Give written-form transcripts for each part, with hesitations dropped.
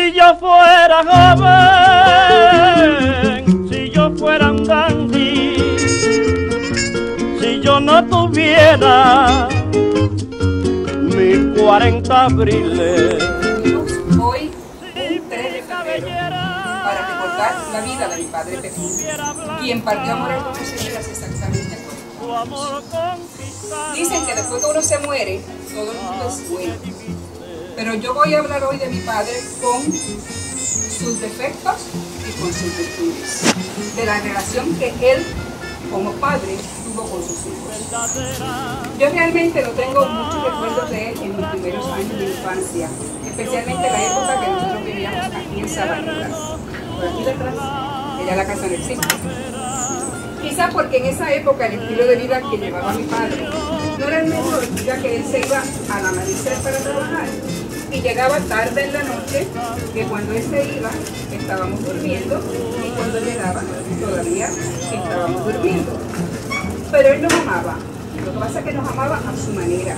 Si yo fuera joven, si yo fuera un dandy, si yo no tuviera mis 40 abriles. Hoy, un 3 de febrero, para recordar la vida de mi padre Pepín, quien partió a morir con sus hijas exactamente por años. Dicen que después que uno se muere, todo el mundo es bueno. Pero yo voy a hablar hoy de mi padre con sus defectos y con sus virtudes, de la relación que él, como padre, tuvo con sus hijos. Yo realmente no tengo muchos recuerdos de él en mis primeros años de infancia, especialmente la época que nosotros vivíamos aquí en Sabaneta. Por aquí detrás, ella la casa no existe. Quizás porque en esa época el estilo de vida que llevaba mi padre no era el mejor, ya que él se iba al amanecer para trabajar y llegaba tarde en la noche, que cuando él se iba estábamos durmiendo y cuando llegaba todavía estábamos durmiendo. Pero él nos amaba, lo que pasa es que nos amaba a su manera.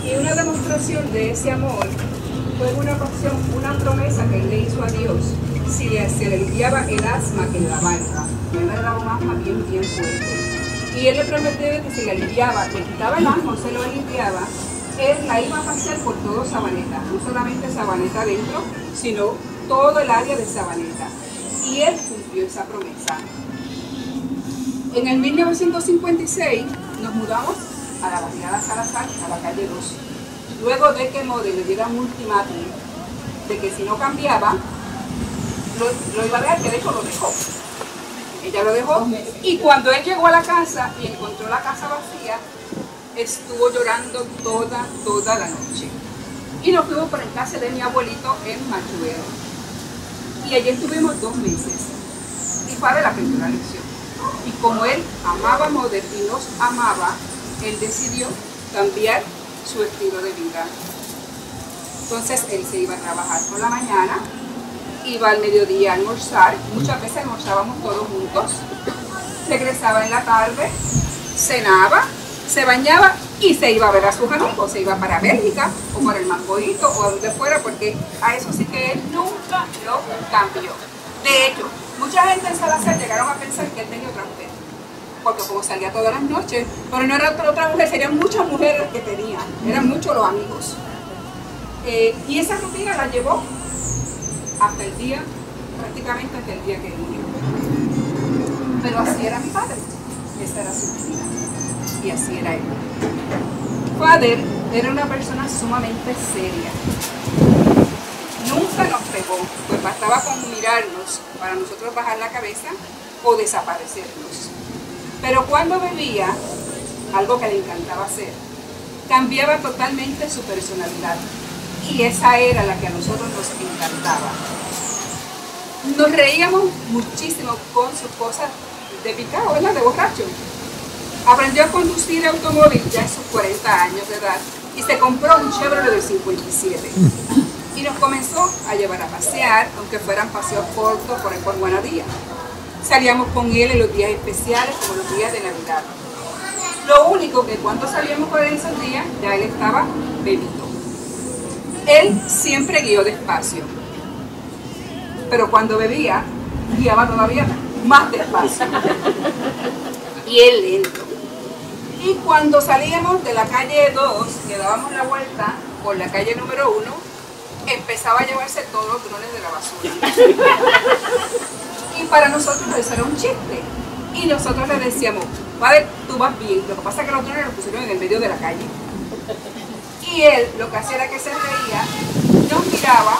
Y una demostración de ese amor fue una ocasión, una promesa que él le hizo a Dios, si se le limpiaba el asma que le daba, él le daba un asma bien fuerte. Y él le prometió que si le limpiaba, le quitaba el asma o se lo limpiaba, él la iba a pasear por todo Sabaneta, no solamente Sabaneta adentro, sino todo el área de Sabaneta. Y él cumplió esa promesa. En el 1956 nos mudamos a la barriada Salazar, a la calle 2. Luego de que Model le diera un ultimátum de que si no cambiaba, lo iba a dejar, que de hecho lo dejó. Ella lo dejó y cuando él llegó a la casa y encontró la casa vacía, estuvo llorando toda la noche. Y nos fuimos por el casa de mi abuelito en Machuero. Y allí estuvimos 2 meses. Y fue de la primera lección. Y como él amaba a Model y nos amaba, él decidió cambiar su estilo de vida. Entonces él se iba a trabajar por la mañana, iba al mediodía a almorzar, muchas veces almorzábamos todos juntos, regresaba en la tarde, cenaba, se bañaba y se iba a ver a sus amigos, se iba para Bélgica o para el Mangoito o a donde fuera, porque a eso sí que él nunca lo cambió. De hecho, mucha gente en Salazar llegaron a pensar que él tenía otra mujer, porque como salía todas las noches, pero no era otra mujer, serían muchas mujeres que tenía, eran muchos los amigos. Y esa rutina la llevó hasta el día, prácticamente hasta el día que él murió. Pero así era mi padre, esa era su vida, y así era él. Father era una persona sumamente seria. Nunca nos pegó, pues bastaba con mirarnos para nosotros bajar la cabeza o desaparecernos. Pero cuando bebía, algo que le encantaba hacer, cambiaba totalmente su personalidad. Y esa era la que a nosotros nos encantaba. Nos reíamos muchísimo con sus cosas de picado, ¿verdad? De borracho. Aprendió a conducir automóvil ya en sus 40 años de edad y se compró un Chevrolet del 57. Y nos comenzó a llevar a pasear, aunque fueran paseos cortos por Guanadía. Salíamos con él en los días especiales, como los días de Navidad. Lo único que cuando salíamos por esos días, ya él estaba bebido. Él siempre guió despacio, pero cuando bebía, guiaba todavía más despacio. Y él lento. Y cuando salíamos de la calle 2, que dábamos la vuelta por la calle número 1, empezaba a llevarse todos los drones de la basura. Y para nosotros eso era un chiste. Y nosotros le decíamos, padre, tú vas bien. Lo que pasa es que los drones los pusieron en el medio de la calle. Y él lo que hacía era que se reía, nos miraba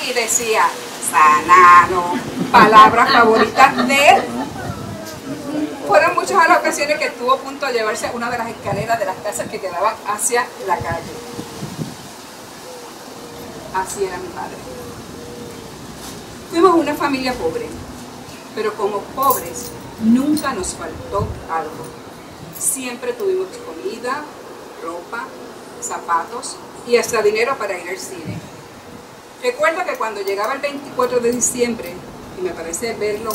y decía, sanano, palabras favoritas de él. Fueron muchas las ocasiones que estuvo a punto de llevarse una de las escaleras de las casas que quedaban hacia la calle. Así era mi padre. Fuimos una familia pobre, pero como pobres nunca nos faltó algo. Siempre tuvimos comida, ropa, zapatos y hasta dinero para ir al cine. Recuerdo que cuando llegaba el 24 de diciembre, y me parece verlo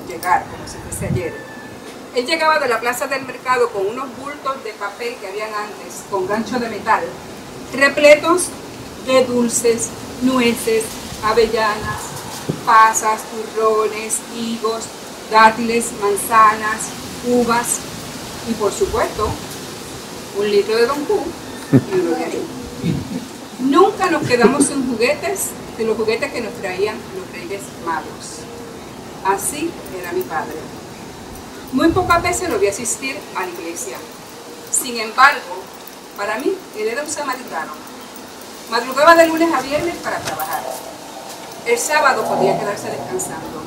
llegar como si fuese ayer, él llegaba de la plaza del mercado con unos bultos de papel que habían antes, con gancho de metal, repletos de dulces, nueces, avellanas, pasas, turrones, higos, dátiles, manzanas, uvas y por supuesto 1 litro de Don Q y 1 de harina. Nunca nos quedamos sin juguetes, de los juguetes que nos traían los Reyes Magos. Así era mi padre. Muy pocas veces lo vi asistir a la iglesia. Sin embargo, para mí, él era un samaritano. Madrugaba de lunes a viernes para trabajar. El sábado podía quedarse descansando,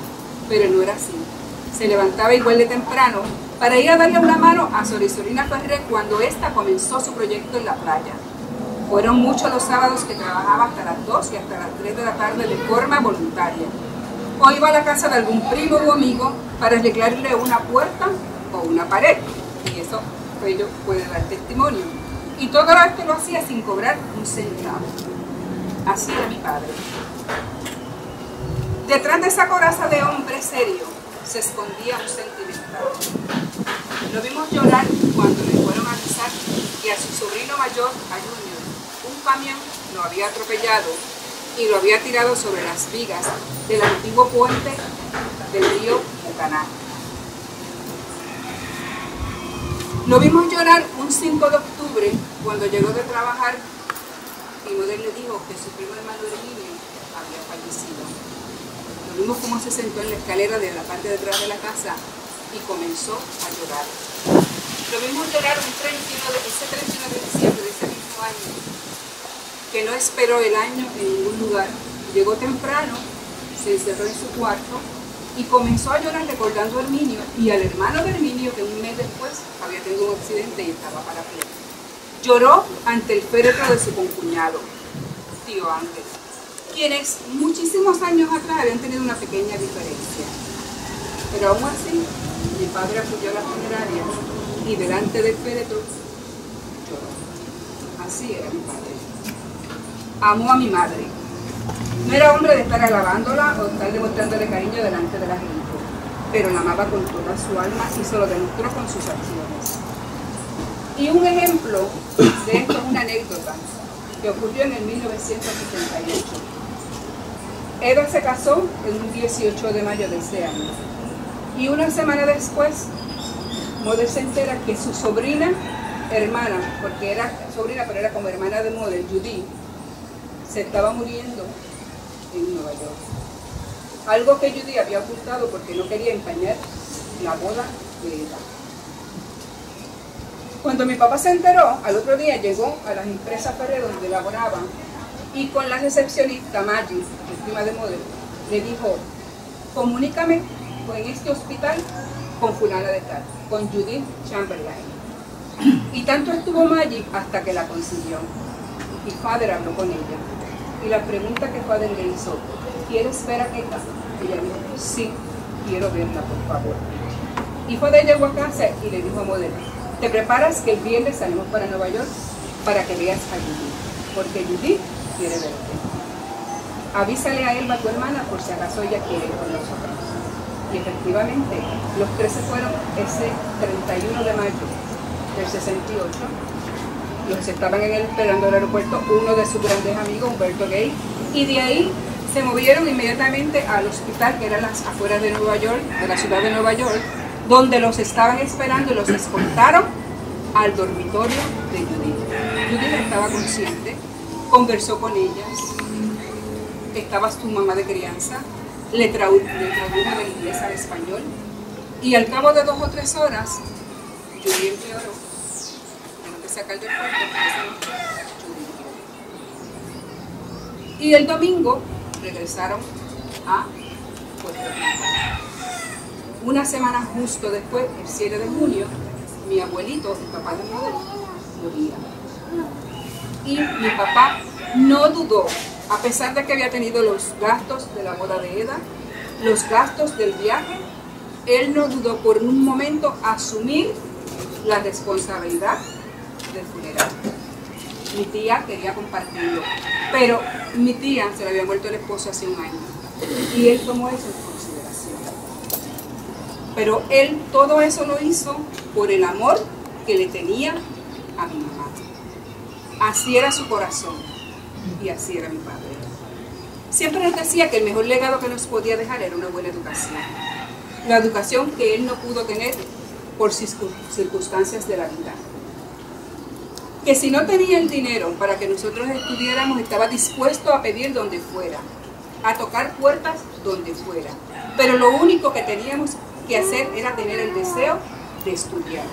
pero no era así. Se levantaba igual de temprano para ir a darle una mano a Sorisolina Ferré cuando ésta comenzó su proyecto en la playa. Fueron muchos los sábados que trabajaba hasta las 2 y hasta las 3 de la tarde de forma voluntaria. O iba a la casa de algún primo o amigo para arreglarle una puerta o una pared. Y eso ellos pueden dar testimonio. Y todo esto lo hacía sin cobrar un centavo. Así era mi padre. Detrás de esa coraza de hombre serio se escondía un sentimental. Lo vimos llorar cuando le fueron a avisar que a su sobrino mayor, a Junior, un camión lo había atropellado y lo había tirado sobre las vigas del antiguo puente del río Bucaná. Lo vimos llorar un 5 de octubre cuando llegó de trabajar y Model le dijo que su primo hermano Herminio había fallecido. Lo vimos como se sentó en la escalera de la parte de atrás de la casa y comenzó a llorar. Lo vimos llorar ese 31 de diciembre de ese mismo año, que no esperó el año en ningún lugar. Llegó temprano, se encerró en su cuarto y comenzó a llorar recordando a Herminio y al hermano de Herminio que un mes después había tenido un accidente y estaba parapléjico. Lloró ante el féretro de su concuñado, tío Ángel, quienes muchísimos años atrás habían tenido una pequeña diferencia. Pero aún así, mi padre apoyó la funeraria y delante del féretro lloró. Así era mi padre. Amó a mi madre. No era hombre de estar alabándola o de estar demostrándole cariño delante de la gente, pero la amaba con toda su alma y se lo demostró con sus acciones. Y un ejemplo de esto es una anécdota que ocurrió en el 1978. Eva se casó en un 18 de mayo de ese año. Y una semana después, Model se entera que su sobrina, hermana, porque era sobrina pero era como hermana de Model, Judy, se estaba muriendo en Nueva York. Algo que Judy había ocultado porque no quería empañar la boda de ella. Cuando mi papá se enteró, al otro día llegó a las empresas Ferré donde laboraban y con la recepcionista Maggie, prima de Model, le dijo: comunícame en este hospital con fulana de tal, con Judith Chamberlain. Y tanto estuvo Maggie hasta que la consiguió. Y Father habló con ella. Y la pregunta que Father le hizo: ¿quieres ver a Keta? Ella dijo: sí, quiero verla, por favor. Y Father llegó a casa y le dijo a Model: ¿te preparas que el viernes salimos para Nueva York para que veas a Judith? Porque Judith quiere verte. Avísale a Elba, tu hermana, por si acaso ella quiere ir con nosotros. Y efectivamente, los tres se fueron ese 31 de mayo del 68. Los estaban esperando en el aeropuerto uno de sus grandes amigos, Humberto Gay, y de ahí se movieron inmediatamente al hospital que era a las afueras de Nueva York, de la ciudad de Nueva York, donde los estaban esperando y los escoltaron al dormitorio de Judith. Judith estaba consciente, conversó con ellas, estaba su mamá de crianza, le tradujo del inglés al español y al cabo de 2 o 3 horas, Judith empeoró. Tengo que sacar del cuerpo. Y el domingo regresaron a Puerto Rico. Una semana justo después, el 7 de junio, mi abuelito, el papá de Model, moría. Y mi papá no dudó, a pesar de que había tenido los gastos de la boda de Eda, los gastos del viaje, él no dudó por un momento asumir la responsabilidad del funeral. Mi tía quería compartirlo, pero mi tía se le había muerto el esposo hace un año y él tomó eso en consideración. Pero él todo eso lo hizo por el amor que le tenía a mi mamá. Así era su corazón y así era mi padre. siempre nos decía que el mejor legado que nos podía dejar era una buena educación. La educación que él no pudo tener por circunstancias de la vida. Que si no tenía el dinero para que nosotros estudiáramos, estaba dispuesto a pedir donde fuera, a tocar puertas donde fuera. Pero lo único que teníamos que hacer era tener el deseo de estudiar.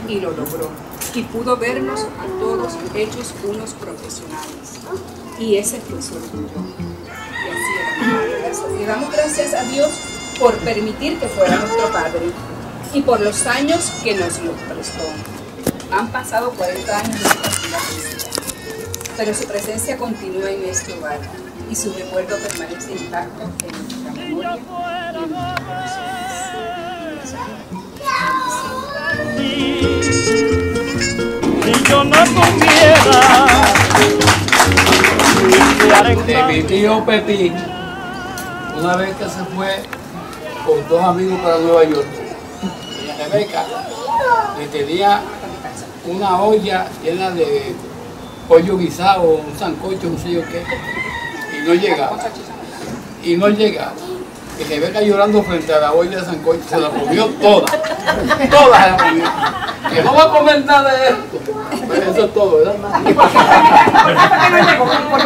Y lo logró. Y pudo vernos a todos hechos unos profesionales. Y ese fue su orgullo. Y así era mi padre. Le damos gracias a Dios por permitir que fuera nuestro padre y por los años que nos lo prestó. Han pasado 40 años de su partida física, pero su presencia continúa en este hogar y su recuerdo permanece intacto en nuestra memoria y en Si yo no tuviera de mi tío Pepín, una vez que se fue con 2 amigos para Nueva York, y Rebeca le tenía una olla llena de pollo guisado, un sancocho, no sé yo qué, y no llegaba. Y Rebeca llorando frente a la olla de sancocho, se la comió toda se la comió. Que no va a comer nada de esto. Pero eso es todo, ¿verdad? ¿Y por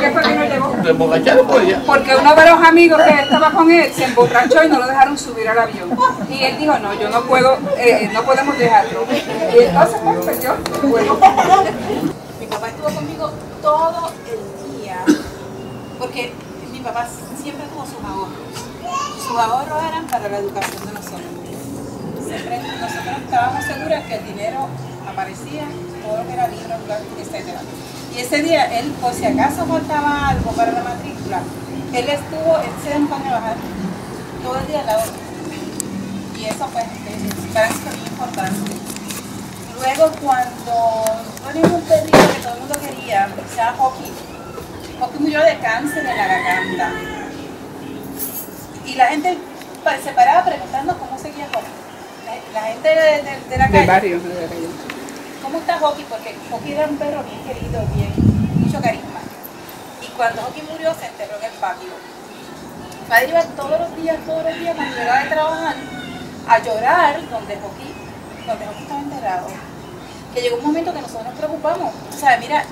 qué fue que no llegó? Se emborracharon por ella. Porque uno de los amigos que estaba con él se emborrachó y no lo dejaron subir al avión. Y él dijo, no, yo no puedo, no podemos dejarlo. Y entonces, pues yo, bueno. Mi papá estuvo conmigo todo el día, porque mi papá siempre tuvo sus ahorros. Sus ahorros eran para la educación de nosotros. Siempre nosotros estábamos seguros que el dinero aparecía, todo lo que era libro, etc. Y ese día, él, por si acaso faltaba algo para la matrícula, él se dejó a trabajar todo el día al lado. Y eso pues, para mí fue muy importante. Luego, cuando teníamos un perrito que todo el mundo quería, se llama Hockey. Hockey murió de cáncer en la garganta. Y la gente se paraba preguntando cómo seguía Hockey. La gente de la calle. Del barrio, de la calle. ¿Cómo está Hockey? Porque Hockey era un perro bien querido, mucho carisma. Y cuando Hockey murió, se enterró en el patio. Padre iba todos los días, cuando llegaba de trabajar, a llorar donde Hockey estaba enterrado. Que llegó un momento que nosotros nos preocupamos. O sea, mira,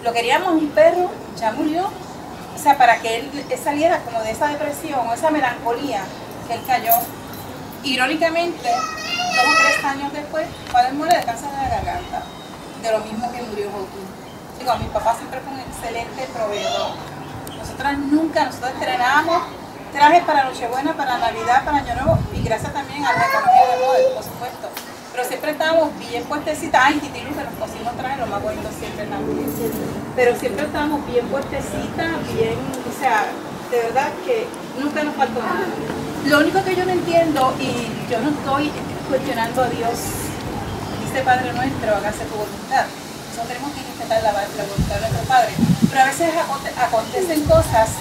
lo queríamos un perro, ya murió. O sea, para que él saliera como de esa depresión o esa melancolía que él cayó. Irónicamente, 2 o 3 años después, padre muere de cáncer de la garganta, de lo mismo que murió Hockey. Digo, mi papá siempre fue un excelente proveedor. Nosotros estrenábamos trajes para Nochebuena, para Navidad, para Año Nuevo, y gracias también al reconocido de Model, por supuesto. Pero siempre estábamos bien puestecitas. Ay, Titilu, que nos cosimos trajes, lo más bonito siempre también. Pero siempre estábamos bien puestecitas, bien, o sea, de verdad que nunca nos faltó nada. Lo único que yo no entiendo, y yo no estoy cuestionando a Dios, dice Padre nuestro, hágase tu voluntad. Nosotros tenemos que respetar la voluntad de nuestro Padre. Pero a veces acontecen cosas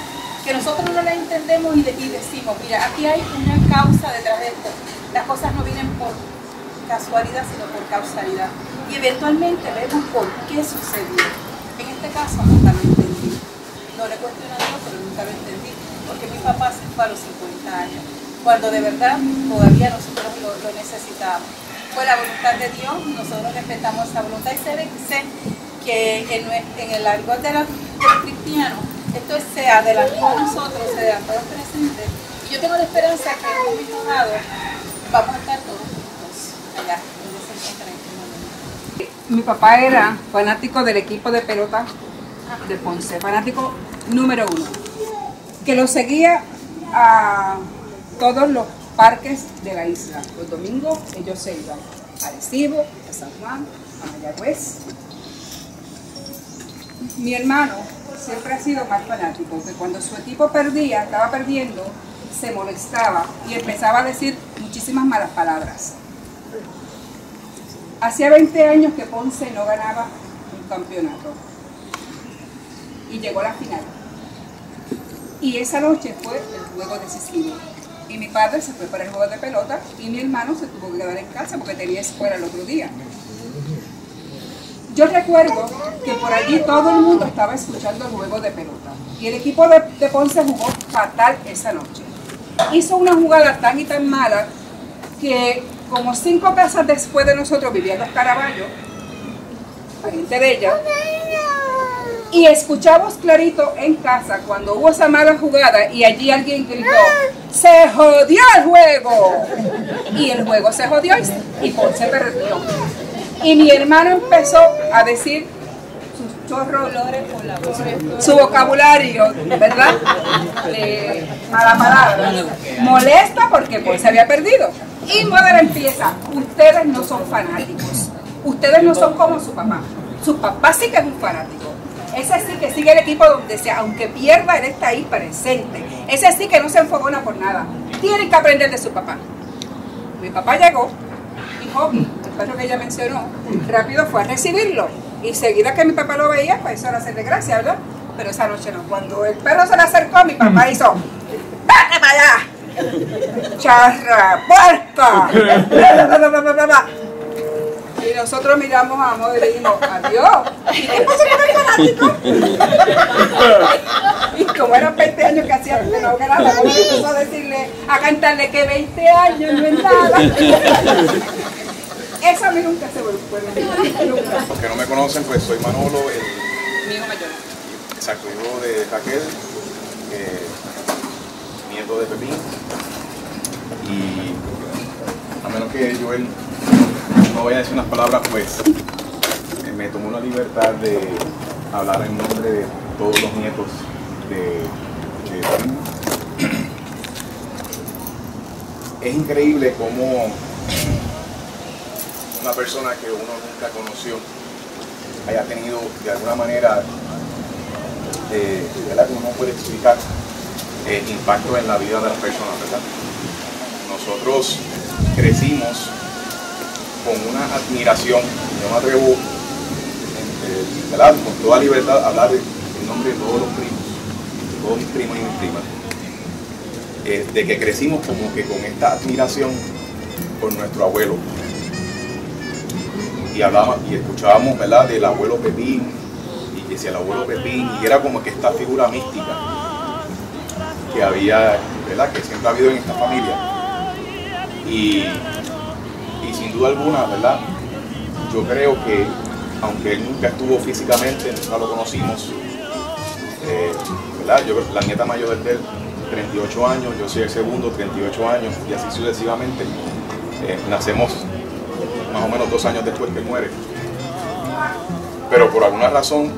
que nosotros no las entendemos y decimos, mira, aquí hay una causa detrás de esto. Las cosas no vienen por casualidad, sino por causalidad. Y eventualmente vemos por qué sucedió. En este caso nunca lo entendí. No le cuestiono a Dios, pero nunca lo entendí. Porque mi papá se fue a los 50 años, cuando de verdad todavía nosotros lo necesitábamos. Fue la voluntad de Dios, nosotros respetamos esa voluntad y sé que en el argot de los cristianos, esto se adelantó a nosotros, se adelantó a los presentes. Y yo tengo la esperanza que en un momento dado vamos a estar todos juntos allá, donde se encuentra en este momento. Mi papá era fanático del equipo de pelota de Ponce, fanático número 1. Que lo seguía a todos los parques de la isla. Los domingos ellos se iban a Arecibo, a San Juan, a Mayagüez. Mi hermano siempre ha sido más fanático, que cuando su equipo perdía, estaba perdiendo, se molestaba y empezaba a decir muchísimas malas palabras. Hacía 20 años que Ponce no ganaba un campeonato y llegó a la final. Y esa noche fue el juego decisivo. Y mi padre se fue para el juego de pelota y mi hermano se tuvo que quedar en casa porque tenía escuela el otro día. Yo recuerdo que por allí todo el mundo estaba escuchando el juego de pelota. Y el equipo de Ponce jugó fatal esa noche. Hizo una jugada tan y tan mala que como 5 casas después de nosotros vivían los Caraballos, pariente de ella, y escuchamos clarito en casa cuando hubo esa mala jugada y allí alguien gritó, ¡se jodió el juego! Y el juego se jodió y Ponce perdió. Y mi hermano empezó a decir sus chorros, su vocabulario, ¿verdad? Mala palabra. Molesta porque Ponce había perdido. Y Mother empieza, ustedes no son fanáticos. Ustedes no son como su papá. Su papá sí que es un fanático. Ese sí que sigue el equipo donde sea, aunque pierda, él está ahí presente. Ese sí que no se enfogona por nada. Tienen que aprender de su papá. Mi papá llegó y Hoggy, el perro que ella mencionó, rápido fue a recibirlo. Y seguida que mi papá lo veía, pues eso era hacerle gracia, ¿verdad? Pero esa noche no. Cuando el perro se le acercó, mi papá hizo, ¡vete para allá! ¡Charra! ¡Puerca! Y nosotros miramos a Amor y dijimos, adiós. ¿Y qué pasa con el fanático? Y como eran 20 años que hacía que no grababa, empezó a decirle, a cantarle que 20 años no es nada. Eso a mí nunca se vuelve, nunca. Los que no me conocen, pues soy Manolo, Mi hijo mayor. exacto, hijo de Raquel, nieto de Pepín. Y a menos que Joel no vaya a decir unas palabras, pues me tomó la libertad de hablar en nombre de todos los nietos de Pepín. Es increíble cómo una persona que uno nunca conoció haya tenido de alguna manera, ¿verdad? Que uno no puede explicar impacto en la vida de las personas, ¿verdad? Nosotros crecimos con una admiración, yo me atrevo, ¿verdad? Con toda libertad a hablar en nombre de todos los primos, de todos mis primos y mis primas, de que crecimos como que con esta admiración por nuestro abuelo. Y hablábamos y escuchábamos, ¿verdad?, del abuelo Pepín, y que si el abuelo Pepín, y era como que esta figura mística que había, ¿verdad?, que siempre ha habido en esta familia. Y sin duda alguna, ¿verdad?, yo creo que, aunque él nunca estuvo físicamente, nunca lo conocimos, ¿verdad?, yo, la nieta mayor de él, 38 años, yo soy el segundo, 38 años, y así sucesivamente. Nacemos más o menos 2 años después que él muere. Pero por alguna razón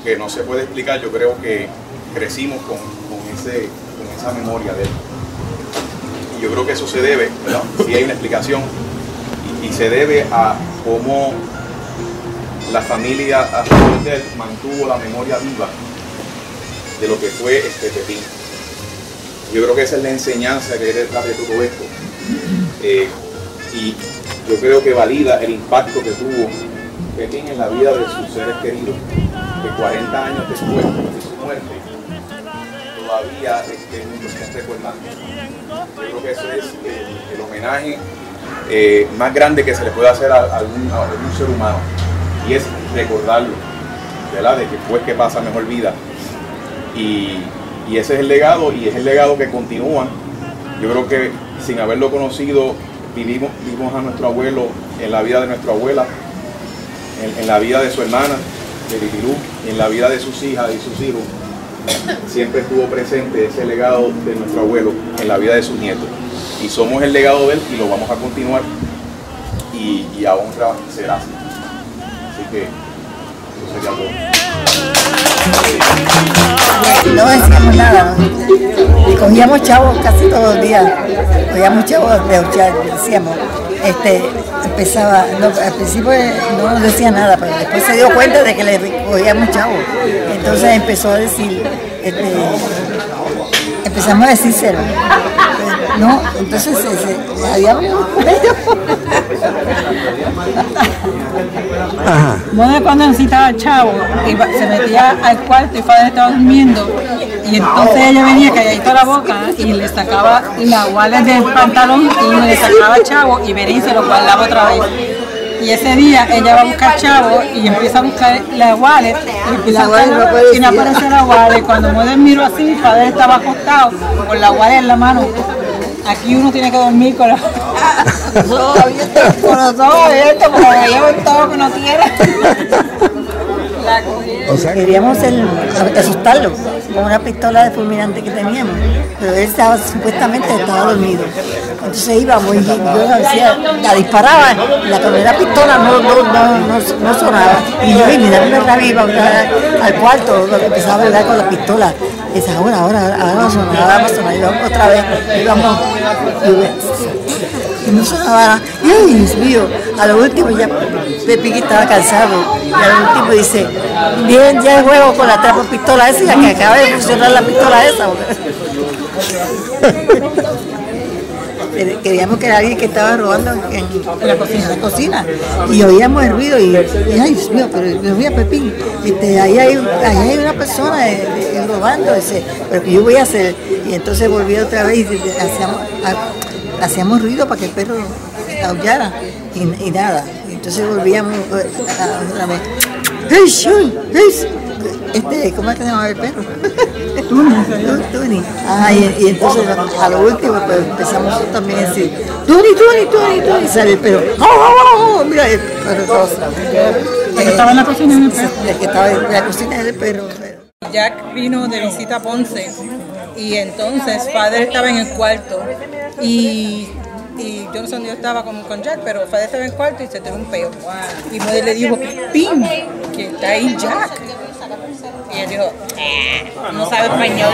que no se puede explicar, yo creo que crecimos con esa memoria de él. Y yo creo que eso se debe, ¿verdad? Sí hay una explicación, y se debe a cómo la familia a través de él mantuvo la memoria viva de lo que fue Pepín. Yo creo que esa es la enseñanza que hay detrás de todo esto. Y yo creo que valida el impacto que tuvo Pepín en la vida de sus seres queridos, que 40 años después de su muerte todavía muchos están recordando. Yo creo que eso es el homenaje más grande que se le puede hacer a algún ser humano, y es recordarlo, ¿verdad?, de que fue que pasa mejor vida. Y ese es el legado, y es el legado que continúa. Yo creo que sin haberlo conocido, vimos a nuestro abuelo en la vida de nuestra abuela, en la vida de su hermana, de Litilú, y en la vida de sus hijas y sus hijos. Siempre estuvo presente ese legado de nuestro abuelo en la vida de sus nietos. Y somos el legado de él, y lo vamos a continuar, y a honra será así. Así que eso sería todo. No decíamos nada, y cogíamos chavos casi todos los días, cogíamos chavos de 80, decíamos, empezaba, no, al principio no nos decía nada, pero después se dio cuenta de que le cogíamos chavos, entonces empezó a decir, empezamos a decírselo, no, entonces había un Bueno, cuando necesitaba chavo, se metía al cuarto y padre estaba durmiendo, y entonces ella venía calladita la boca y le sacaba la guardia del pantalón y le sacaba chavo, y venía y se lo guardaba otra vez. Y ese día ella va a buscar chavo y empieza a buscar la wallet y empieza a buscar y no aparece la wallet. Cuando me miro así, mi padre estaba acostado con la wallet en la mano. Aquí uno tiene que dormir con los ojos abiertos porque lleva todo que no quiere. O sea, queríamos asustarlo con una pistola de fulminante que teníamos, pero él supuestamente estaba dormido. Entonces íbamos y yo la disparaba, la primera pistola no sonaba. Y yo inmediatamente iba al cuarto, empezaba a hablar con la pistola. Y dice, ahora va a sonar, y vamos otra vez, íbamos, y no sonaba nada. Y ay, Dios mío, a lo último ya Pepi estaba cansado, y a lo último dice, bien, ya juego con la trapa pistola esa, ya que acaba de funcionar la pistola esa. Queríamos que era alguien que estaba robando en la cocina y oíamos el ruido y ay Dios mío, pero mira Pepín, ahí hay una persona robando, pero que yo voy a hacer, y entonces volví otra vez y hacíamos ruido para que el perro aullara y nada, y entonces volvíamos otra vez. ¿Cómo es que se llama el perro? Tuni. Y entonces a lo último pues, empezamos también a decir Tuni, y sale el perro. Mira el perro todo. El que estaba en la cocina del perro. El que estaba en la cocina del perro. Jack vino de visita a Ponce y entonces padre estaba en el cuarto y yo no sé dónde yo estaba con Jack, pero padre estaba en el cuarto y se tiró un peo. Y madre le dijo, Pim, que está ahí Jack. Y él dijo, no sabe español.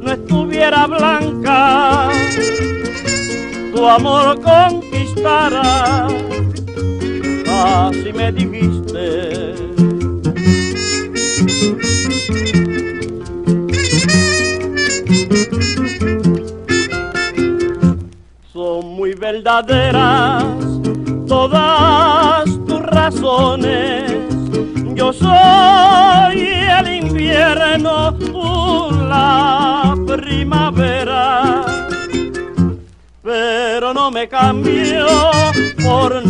No estuviera blanca, tu amor conquistara, así me dijiste. Son muy verdaderas todas tus razones. Yo soy el invierno, tú la primavera, pero no me cambio por